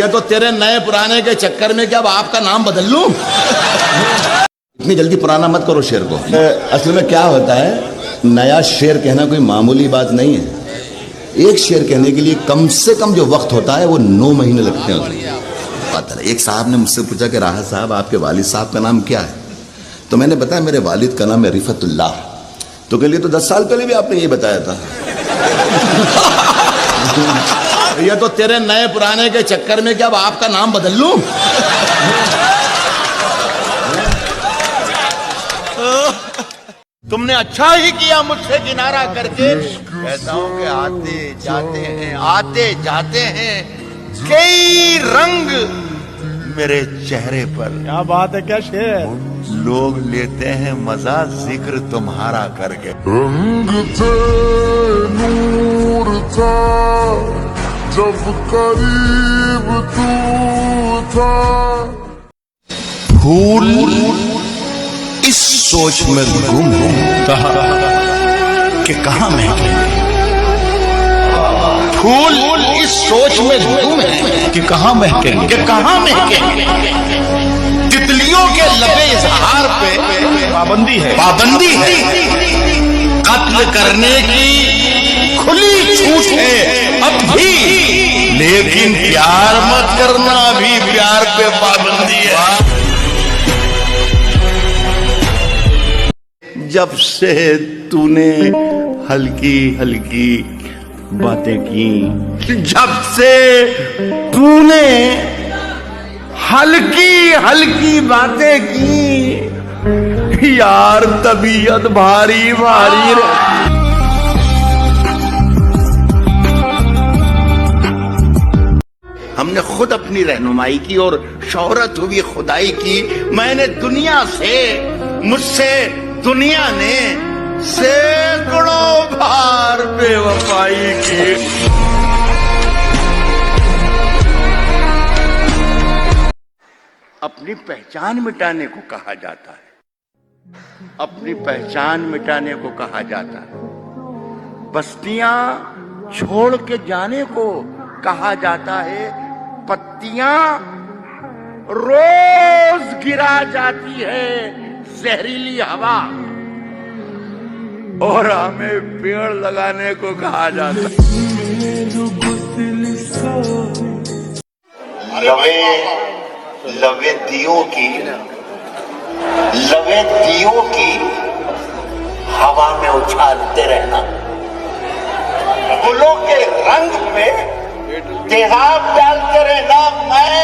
भैया तो तेरे नए पुराने के चक्कर में क्या अब आपका नाम बदल लूं? इतनी जल्दी पुराना मत करो शेर को। असल में क्या होता है, नया शेर कहना कोई मामूली बात नहीं है। एक शेर कहने के लिए कम से कम जो वक्त होता है वो 9 महीने लगते हैं। एक साहब ने मुझसे पूछा कि राहत साहब आपके वालिद साहब का नाम क्या है? तो मैंने बताया मेरे वालिद का नाम है रिफतुल्लाह। तो कह लिए तो 10 साल पहले भी आपने ये बताया था। ये तो तेरे नए पुराने के चक्कर में क्या अब आपका नाम बदल लूं? तुमने अच्छा ही किया मुझसे किनारा करके। कहता हूं कि आते जाते हैं कई रंग मेरे चेहरे पर। क्या बात है, क्या शेर। लोग लेते हैं मजा जिक्र तुम्हारा करके। रंग थे नूर था जब करीब तू था। फूल इस सोच में गुम कहा कि कहां महकेंगे। फूल इस सोच में गुम है कि कहां महकेंगे, तितलियों के लबे इजहार पे पाबंदी है कत्ल करने की खुली छूट है अब भी, लेकिन प्यार मत करना, अभी प्यार पे पाबंदी है। जब से तूने हल्की हल्की बातें की, जब से तूने हल्की हल्की बातें की, यार तबीयत भारी भारी हमने खुद अपनी रहनुमाई की और शोहरत हुई खुदाई की। मैंने दुनिया से, मुझसे दुनिया ने सैकड़ों बार बेवफाई की। अपनी पहचान मिटाने को कहा जाता है, अपनी पहचान मिटाने को कहा जाता है। बस्तियां छोड़ के जाने को कहा जाता है। पत्तियां रोज गिरा जाती है जहरीली हवा, और हमें पेड़ लगाने को कहा जाता है। लवे दियों की हवा में उछालते रहना, फूलों के रंग पे तेजाब डालते रहना। मैं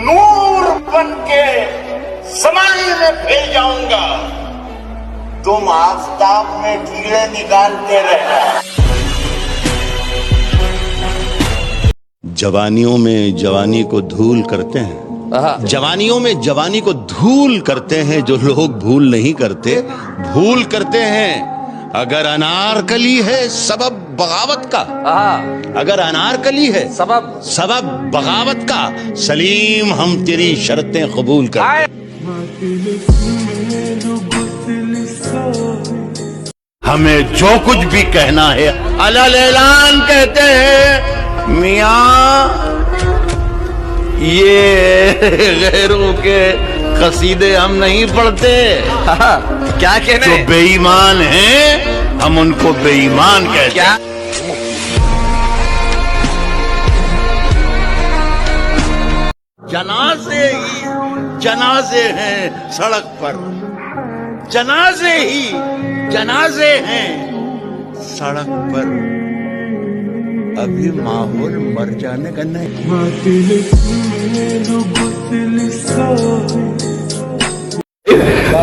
नूर बन के समाई में फैल जाऊंगा, तुम आफताब में कीड़े निकालते रहना। जवानियों में जवानी को धूल करते हैं, जवानियों में जवानी को धूल करते हैं जो लोग भूल नहीं करते, भूल करते हैं। अगर अनारकली है सबब बगावत का, अगर अनारकली है सबब बगावत का, सलीम हम तेरी शर्तें कबूल करते। हमें जो कुछ भी कहना है अलल ऐलान कहते हैं। मियां ये गैरों के कसीदे हम नहीं पढ़ते। क्या कहने? जो बेईमान हैं हम उनको बेईमान कहते हैं। जनाजे ही जनाजे हैं सड़क पर, जनाजे ही जनाजे हैं सड़क पर। अभी माहौल मर जाने का नहीं।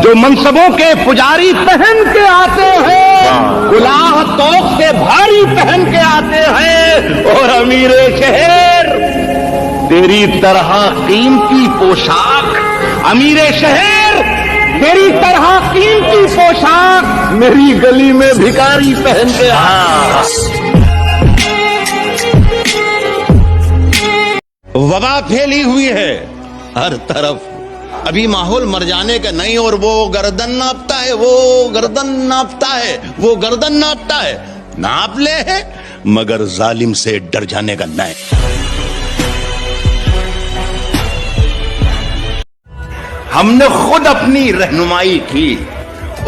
जो मनसबों के पुजारी पहन के आते हैं, गुलाह तोक से भारी पहन के आते हैं, और अमीरे शहर तेरी तरह कीमती पोशाक, अमीरे शहर तेरी तरह कीमती पोशाक मेरी गली में भिखारी पहन के आया। वबा फैली हुई है हर तरफ, अभी माहौल मर जाने का नहीं। और वो गर्दन नापता है, वो गर्दन नापता है, वो गर्दन नापता है। नाप ले है मगर जालिम से डर जाने का नहीं। हमने खुद अपनी रहनुमाई की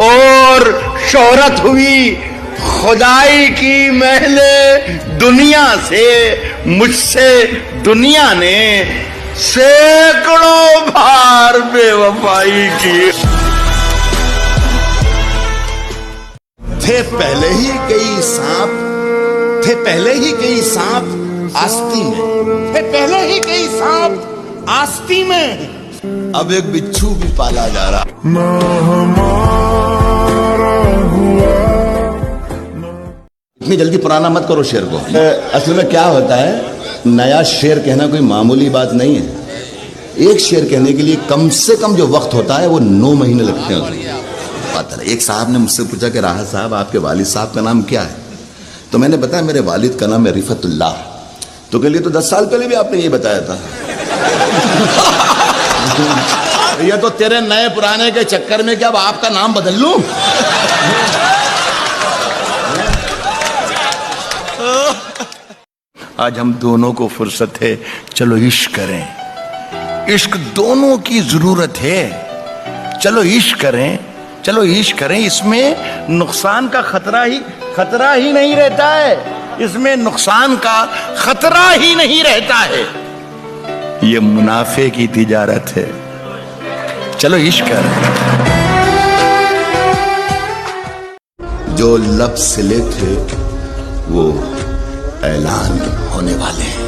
और शोहरत हुई खुदाई की महले दुनिया से। मुझसे दुनिया ने सैकड़ों बार बेवफाई की। थे पहले ही कई सांप, थे पहले ही कई सांप आस्ती में, थे पहले ही कई सांप आस्ती में, अब एक बिच्छू भी पाला जा रहा। ना हमारा हुआ। इतनी जल्दी पुराना मत करो शेर को। असल में क्या होता है, नया शेर कहना कोई मामूली बात नहीं है। एक शेर कहने के लिए कम से कम जो वक्त होता है वो 9 महीने लगते हैं उसमें। एक साहब ने मुझसे पूछा कि राहत साहब आपके वालिद साहब का नाम क्या है? तो मैंने बताया मेरे वालिद का नाम है रिफतुल्लाह। तो कह लिए तो 10 साल पहले भी आपने ये बताया था। ये तो तेरे नए पुराने के चक्कर में क्या अब आपका नाम बदल लूं? आज हम दोनों को फुर्सत है, चलो इश्क करें। इश्क दोनों की जरूरत है, चलो इश्क करें, चलो इश्क करें। इसमें नुकसान का खतरा ही नहीं रहता है, इसमें नुकसान का खतरा ही नहीं रहता है। ये मुनाफे की तिजारत है, चलो इश्क करें। जो लब सिले थे वो ऐलान होने वाले हैं,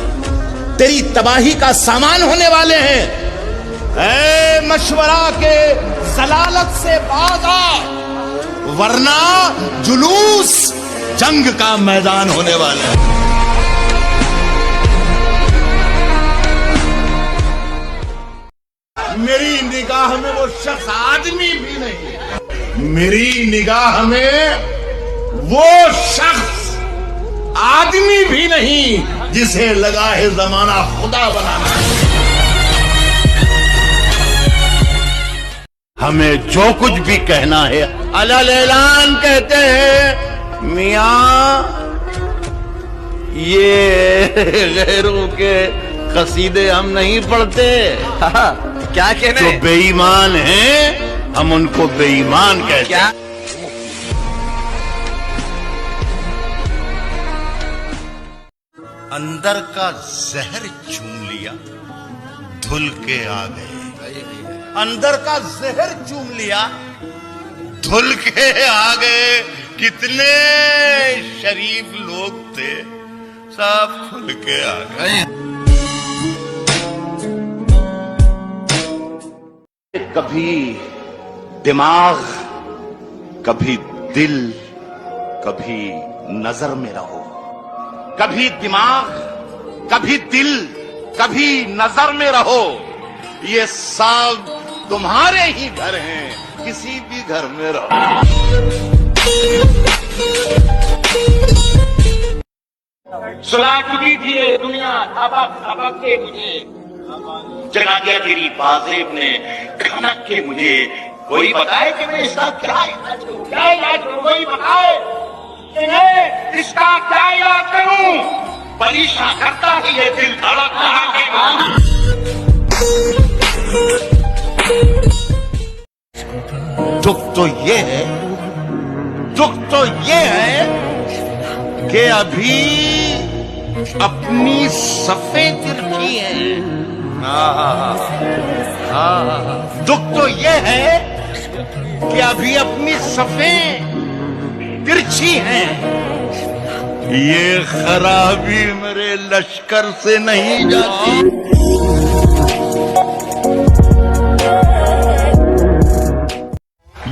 तेरी तबाही का सामान होने वाले हैं। ऐ मशवरा के जलालत से बाज आ, वरना जुलूस जंग का मैदान होने वाला है। मेरी निगाह में वो शख्स आदमी भी नहीं, मेरी निगाह में वो शख्स आदमी भी नहीं जिसे लगा है जमाना खुदा बनाना। हमें जो कुछ भी कहना है अलल ऐलान कहते हैं। मियां ये गैरों के कसीदे हम नहीं पढ़ते। क्या कहना जो है? बेईमान हैं हम उनको बेईमान कहते हैं। अंदर का जहर चूम लिया, धुल के आ गए। अंदर का जहर चूम लिया, धुल के आ गए। कितने शरीफ लोग थे, सब खुल के आ गए। कभी दिमाग, कभी दिल, कभी नजर में रहो। कभी दिमाग, कभी दिल, कभी नजर में रहो। ये सब तुम्हारे ही घर हैं, किसी भी घर में रहो। सुला चुकी थी ये दुनिया, धबक के मुझे जगा दिया तेरी बाज़ेब ने, खनक के मुझे। कोई बताए कि मैं इसका क्या इलाज करूं? क्या इलाज करूं? कोई बताए कि मैं इसका क्या इलाज करूं? परेशान करता ही ये दिल धड़क रहा है। दुख तो ये है, दुख तो ये है कि अभी अपनी सफेद तिरछी है। दुख तो ये है कि अभी अपनी सफेद तिरछी है। ये खराबी मेरे लश्कर से नहीं जाती।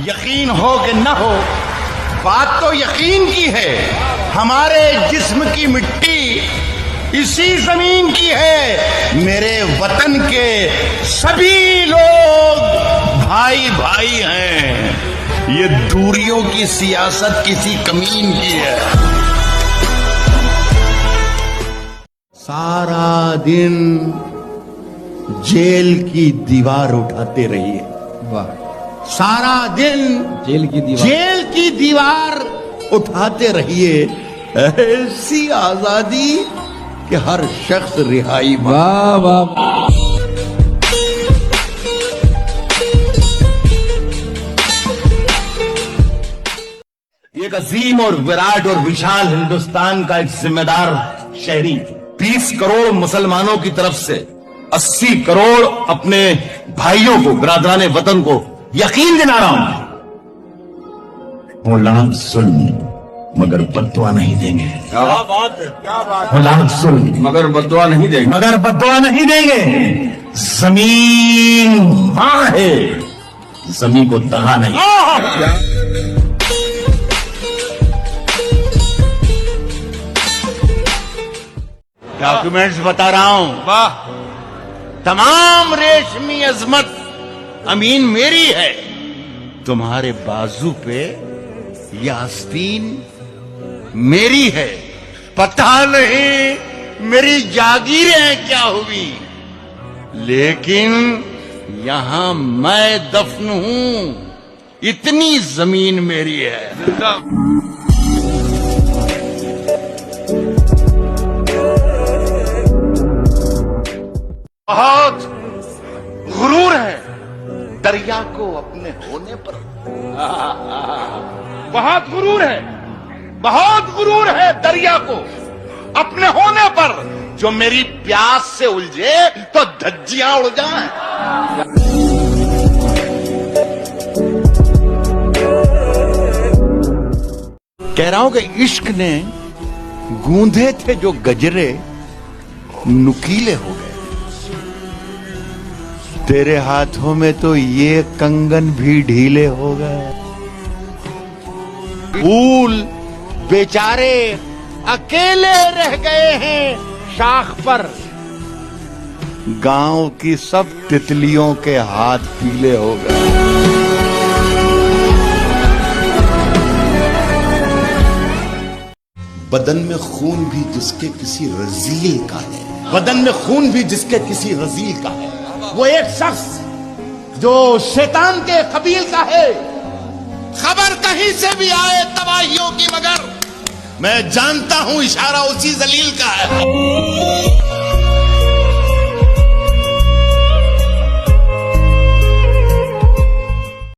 यकीन हो कि न हो, बात तो यकीन की है। हमारे जिस्म की मिट्टी इसी जमीन की है। मेरे वतन के सभी लोग भाई भाई हैं। ये दूरियों की सियासत किसी कमीन की है। सारा दिन जेल की दीवार उठाते रहिए। वाह, सारा दिन जेल की दीवार उठाते रहिए। ऐसी आजादी कि हर शख्स रिहाई। वाह वाह। एक अजीम और विराट और विशाल हिंदुस्तान का एक जिम्मेदार शहरी 30 करोड़ मुसलमानों की तरफ से 80 करोड़ अपने भाइयों को, बिरादरान वतन को यकीन दिला रहा हूं, वो लाख जुल्म मगर बद्दुआ नहीं देंगे। क्या बात है, क्या बात वो लाख जुल्म मगर बद्दुआ नहीं देंगे। मगर बद्दुआ नहीं देंगे। जमीन मां है, जमीन को दगा नहीं। डॉक्यूमेंट्स बता रहा हूं। वाह, तमाम रेशमी अजमत अमीन मेरी है। तुम्हारे बाजू पे यह आस्तीन मेरी है। पता नहीं मेरी जागीरें क्या हुई, लेकिन यहां मैं दफन हूं। इतनी जमीन मेरी है। बहुत गुरूर है दरिया को अपने होने पर। बहुत गुरूर है, बहुत गुरूर है दरिया को अपने होने पर। जो मेरी प्यास से उलझे तो धज्जियां उड़ जाएं। कह रहा हूं कि इश्क ने गूंधे थे जो गजरे नुकीले हो गए। तेरे हाथों में तो ये कंगन भी ढीले हो गए। फूल बेचारे अकेले रह गए हैं शाख पर। गांव की सब तितलियों के हाथ पीले हो गए। बदन में खून भी जिसके किसी रजील का है, बदन में खून भी जिसके किसी रजील का है, वो एक शख्स जो शैतान के कबील का है। खबर कहीं से भी आए तबाहियों की, मगर मैं जानता हूं इशारा उसी जलील का है।